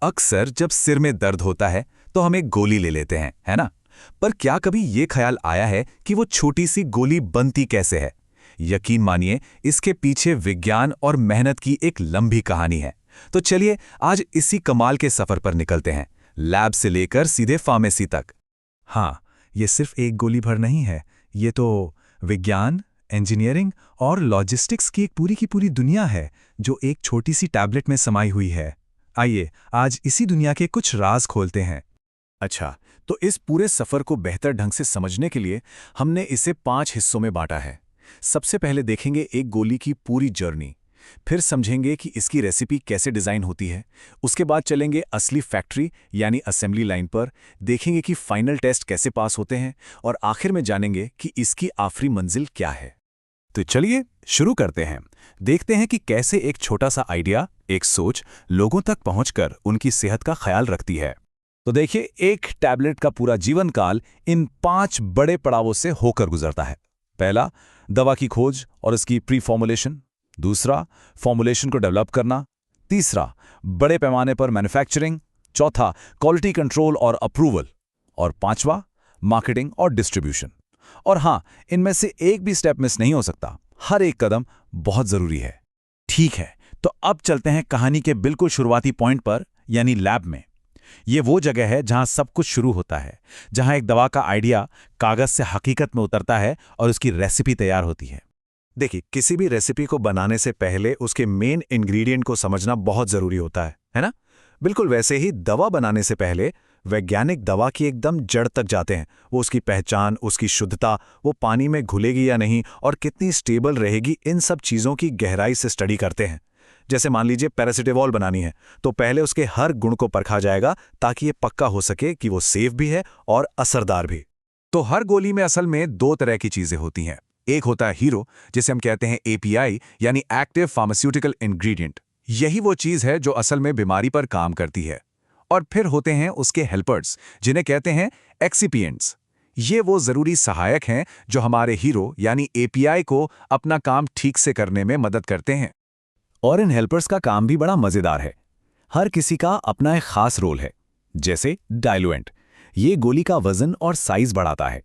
अक्सर जब सिर में दर्द होता है तो हम एक गोली ले लेते हैं, है ना? पर क्या कभी ये ख्याल आया है कि वो छोटी सी गोली बनती कैसे है? यकीन मानिए, इसके पीछे विज्ञान और मेहनत की एक लंबी कहानी है। तो चलिए आज इसी कमाल के सफर पर निकलते हैं, लैब से लेकर सीधे फार्मेसी तक। हाँ, ये सिर्फ एक गोली भर नहीं है, ये तो विज्ञान, इंजीनियरिंग और लॉजिस्टिक्स की एक पूरी की पूरी दुनिया है जो एक छोटी सी टैबलेट में समाई हुई है। आइए आज इसी दुनिया के कुछ राज खोलते हैं। अच्छा, तो इस पूरे सफर को बेहतर ढंग से समझने के लिए हमने इसे 5 हिस्सों में बांटा है। सबसे पहले देखेंगे एक गोली की पूरी जर्नी, फिर समझेंगे कि इसकी रेसिपी कैसे डिज़ाइन होती है। उसके बाद चलेंगे असली फैक्ट्री यानी असेंबली लाइन पर, देखेंगे कि फाइनल टेस्ट कैसे पास होते हैं और आखिर में जानेंगे कि इसकी आखिरी मंजिल क्या है। तो चलिए शुरू करते हैं। देखते हैं कि कैसे एक छोटा सा आइडिया, एक सोच लोगों तक पहुंचकर उनकी सेहत का ख्याल रखती है। तो देखिए, एक टैबलेट का पूरा जीवन काल इन 5 बड़े पड़ावों से होकर गुजरता है। पहला, दवा की खोज और इसकी प्री फॉर्मुलेशन। दूसरा, फॉर्मुलेशन को डेवलप करना। तीसरा, बड़े पैमाने पर मैन्युफैक्चरिंग। चौथा, क्वालिटी कंट्रोल और अप्रूवल। और पांचवा, मार्केटिंग और डिस्ट्रीब्यूशन। और हाँ, इनमें से एक भी स्टेप मिस नहीं हो सकता। हर एक कदम बहुत जरूरी है। ठीक है, तो अब चलते हैं कहानी के बिल्कुल शुरुआती पॉइंट पर, यानी लैब में। ये वो जगह है जहां सब कुछ शुरू होता है, जहां एक दवा का आइडिया कागज से हकीकत में उतरता है और उसकी रेसिपी तैयार होती है। देखिए, किसी भी रेसिपी को बनाने से पहले उसके मेन इंग्रेडिएंट को समझना बहुत जरूरी होता है ना? बिल्कुल वैसे ही दवा बनाने से पहले वैज्ञानिक दवा की एकदम जड़ तक जाते हैं। वो उसकी पहचान, उसकी शुद्धता, वो पानी में घुलेगी या नहीं और कितनी स्टेबल रहेगी, इन सब चीज़ों की गहराई से स्टडी करते हैं। जैसे मान लीजिए पैरासिटामोल बनानी है, तो पहले उसके हर गुण को परखा जाएगा ताकि ये पक्का हो सके कि वो सेफ भी है और असरदार भी। तो हर गोली में असल में 2 तरह की चीज़ें होती हैं। एक होता है हीरो, जिसे हम कहते हैं एपीआई यानी एक्टिव फार्मास्यूटिकल इंग्रेडिएंट। यही वो चीज़ है जो असल में बीमारी पर काम करती है। और फिर होते हैं उसके हेल्पर्स, जिन्हें कहते हैं एक्सिपिएंट्स। ये वो ज़रूरी सहायक हैं जो हमारे हीरो यानी एपीआई को अपना काम ठीक से करने में मदद करते हैं। और इन हेल्पर्स का काम भी बड़ा मज़ेदार है। हर किसी का अपना एक खास रोल है। जैसे डाइल्यूएंट, ये गोली का वजन और साइज बढ़ाता है।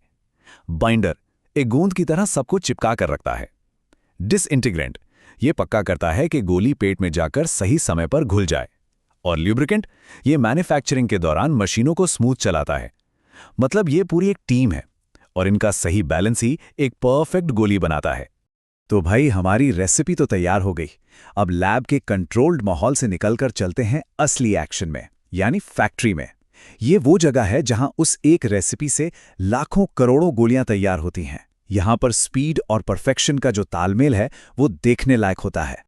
बाइंडर, एक गोंद की तरह सबको चिपका कर रखता है। डिसइंटीग्रेंट, ये पक्का करता है कि गोली पेट में जाकर सही समय पर घुल जाए। और ल्यूब्रिकेंट, ये मैन्युफैक्चरिंग के दौरान मशीनों को स्मूथ चलाता है। मतलब ये पूरी एक टीम है और इनका सही बैलेंस ही एक परफेक्ट गोली बनाता है। तो भाई, हमारी रेसिपी तो तैयार हो गई। अब लैब के कंट्रोल्ड माहौल से निकलकर चलते हैं असली एक्शन में, यानी फैक्ट्री में। ये वो जगह है जहां उस एक रेसिपी से लाखों करोड़ों गोलियां तैयार होती हैं। यहां पर स्पीड और परफेक्शन का जो तालमेल है वो देखने लायक होता है।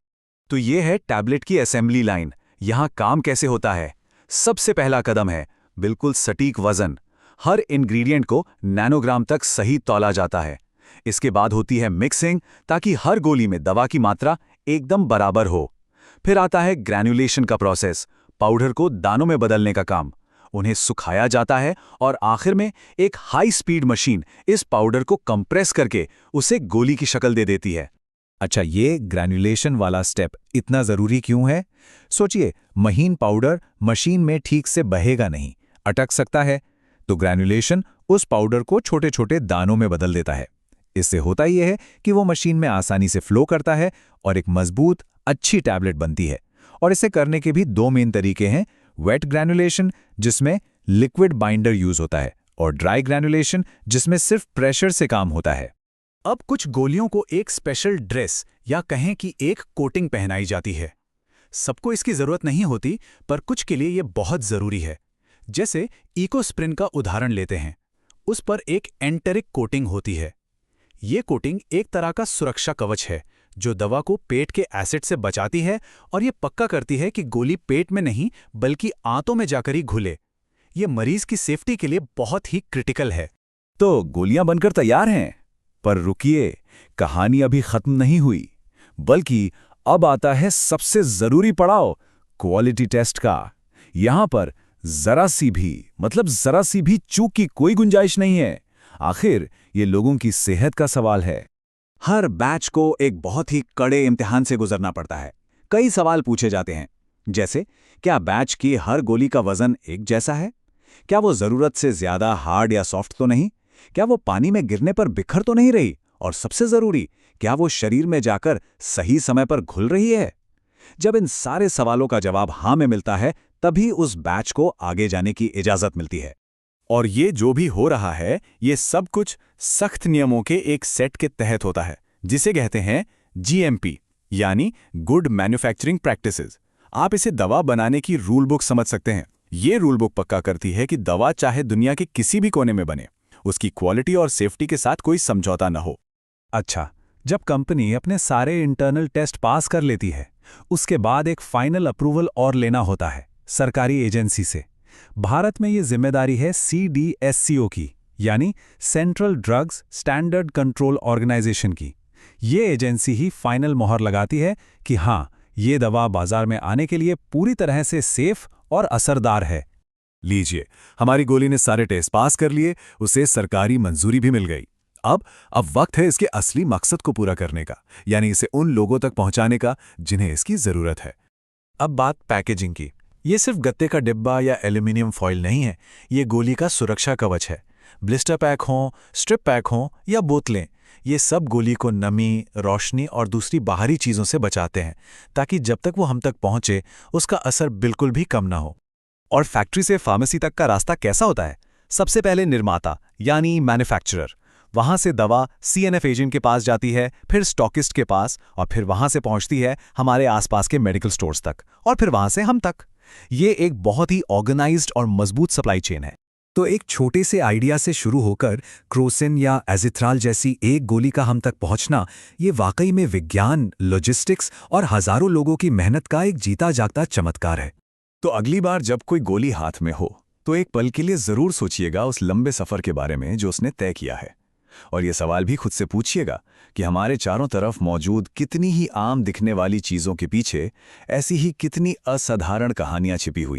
तो ये है टैबलेट की असेंबली लाइन। यहां काम कैसे होता है? सबसे पहला कदम है बिल्कुल सटीक वजन। हर इंग्रेडिएंट को नैनोग्राम तक सही तौला जाता है। इसके बाद होती है मिक्सिंग, ताकि हर गोली में दवा की मात्रा एकदम बराबर हो। फिर आता है ग्रैन्युलेशन का प्रोसेस, पाउडर को दानों में बदलने का काम। उन्हें सुखाया जाता है और आखिर में एक हाई स्पीड मशीन इस पाउडर को कंप्रेस करके उसे गोली की शक्ल दे देती है। अच्छा, ये ग्रैन्युलेशन वाला स्टेप इतना ज़रूरी क्यों है? सोचिए, महीन पाउडर मशीन में ठीक से बहेगा नहीं, अटक सकता है। तो ग्रैन्युलेशन उस पाउडर को छोटे छोटे दानों में बदल देता है। इससे होता यह है कि वो मशीन में आसानी से फ्लो करता है और एक मजबूत, अच्छी टैबलेट बनती है। और इसे करने के भी 2 मेन तरीके हैं। वेट ग्रैन्युलेशन, जिसमें लिक्विड बाइंडर यूज होता है, और ड्राई ग्रैन्युलेशन, जिसमें सिर्फ प्रेशर से काम होता है। अब कुछ गोलियों को एक स्पेशल ड्रेस या कहें कि एक कोटिंग पहनाई जाती है। सबको इसकी जरूरत नहीं होती, पर कुछ के लिए यह बहुत जरूरी है। जैसे इकोस्प्रिन का उदाहरण लेते हैं। उस पर एक एंटेरिक कोटिंग होती है। ये कोटिंग एक तरह का सुरक्षा कवच है जो दवा को पेट के एसिड से बचाती है और ये पक्का करती है कि गोली पेट में नहीं बल्कि आंतों में जाकर ही घुले। ये मरीज की सेफ्टी के लिए बहुत ही क्रिटिकल है। तो गोलियां बनकर तैयार हैं, पर रुकिए, कहानी अभी खत्म नहीं हुई, बल्कि अब आता है सबसे जरूरी पड़ाव, क्वालिटी टेस्ट का। यहां पर जरा सी भी चूक की कोई गुंजाइश नहीं है। आखिर ये लोगों की सेहत का सवाल है। हर बैच को एक बहुत ही कड़े इम्तिहान से गुजरना पड़ता है। कई सवाल पूछे जाते हैं। जैसे, क्या बैच की हर गोली का वजन एक जैसा है? क्या वो जरूरत से ज्यादा हार्ड या सॉफ्ट तो नहीं? क्या वो पानी में गिरने पर बिखर तो नहीं रही? और सबसे जरूरी, क्या वो शरीर में जाकर सही समय पर घुल रही है? जब इन सारे सवालों का जवाब हाँ में मिलता है, तभी उस बैच को आगे जाने की इजाजत मिलती है। और ये जो भी हो रहा है, ये सब कुछ सख्त नियमों के एक सेट के तहत होता है, जिसे कहते हैं जीएमपी, यानी गुड मैन्युफैक्चरिंग प्रैक्टिसेस। आप इसे दवा बनाने की रूल बुक समझ सकते हैं। ये रूल बुक पक्का करती है कि दवा चाहे दुनिया के किसी भी कोने में बने, उसकी क्वालिटी और सेफ्टी के साथ कोई समझौता न हो। अच्छा, जब कंपनी अपने सारे इंटरनल टेस्ट पास कर लेती है, उसके बाद एक फाइनल अप्रूवल और लेना होता है सरकारी एजेंसी से। भारत में ये जिम्मेदारी है CDSCO की, यानी central drugs standard control organisation की। ये एजेंसी ही फाइनल मोहर लगाती है कि हाँ, ये दवा बाजार में आने के लिए पूरी तरह से सेफ और असरदार है। लीजिए, हमारी गोली ने सारे टेस्ट पास कर लिए, उसे सरकारी मंजूरी भी मिल गई। अब वक्त है इसके असली मकसद को पूरा करने का, यानी इसे उन लोगों तक पहुंचाने का जिन्हें इसकी जरूरत है। अब बात पैकेजिंग की। ये सिर्फ गत्ते का डिब्बा या एल्यूमिनियम फॉइल नहीं है, ये गोली का सुरक्षा कवच है। ब्लिस्टर पैक हों, स्ट्रिप पैक हों या बोतलें, ये सब गोली को नमी, रोशनी और दूसरी बाहरी चीज़ों से बचाते हैं, ताकि जब तक वो हम तक पहुंचे उसका असर बिल्कुल भी कम ना हो। और फैक्ट्री से फार्मेसी तक का रास्ता कैसा होता है? सबसे पहले निर्माता, यानी मैन्युफैक्चरर। वहां से दवा CNF एजेंट के पास जाती है, फिर स्टॉकिस्ट के पास, और फिर वहां से पहुंचती है हमारे आसपास के मेडिकल स्टोर्स तक, और फिर वहां से हम तक। ये एक बहुत ही ऑर्गेनाइज्ड और मजबूत सप्लाई चेन है। तो एक छोटे से आइडिया से शुरू होकर क्रोसिन या एजिथ्राल जैसी एक गोली का हम तक पहुंचना, ये वाकई में विज्ञान, लॉजिस्टिक्स और हजारों लोगों की मेहनत का एक जीता जागता चमत्कार है। तो अगली बार जब कोई गोली हाथ में हो, तो एक पल के लिए जरूर सोचिएगा उस लंबे सफर के बारे में जो उसने तय किया है। और ये सवाल भी खुद से पूछिएगा कि हमारे चारों तरफ मौजूद कितनी ही आम दिखने वाली चीजों के पीछे ऐसी ही कितनी असाधारण कहानियां छिपी हुई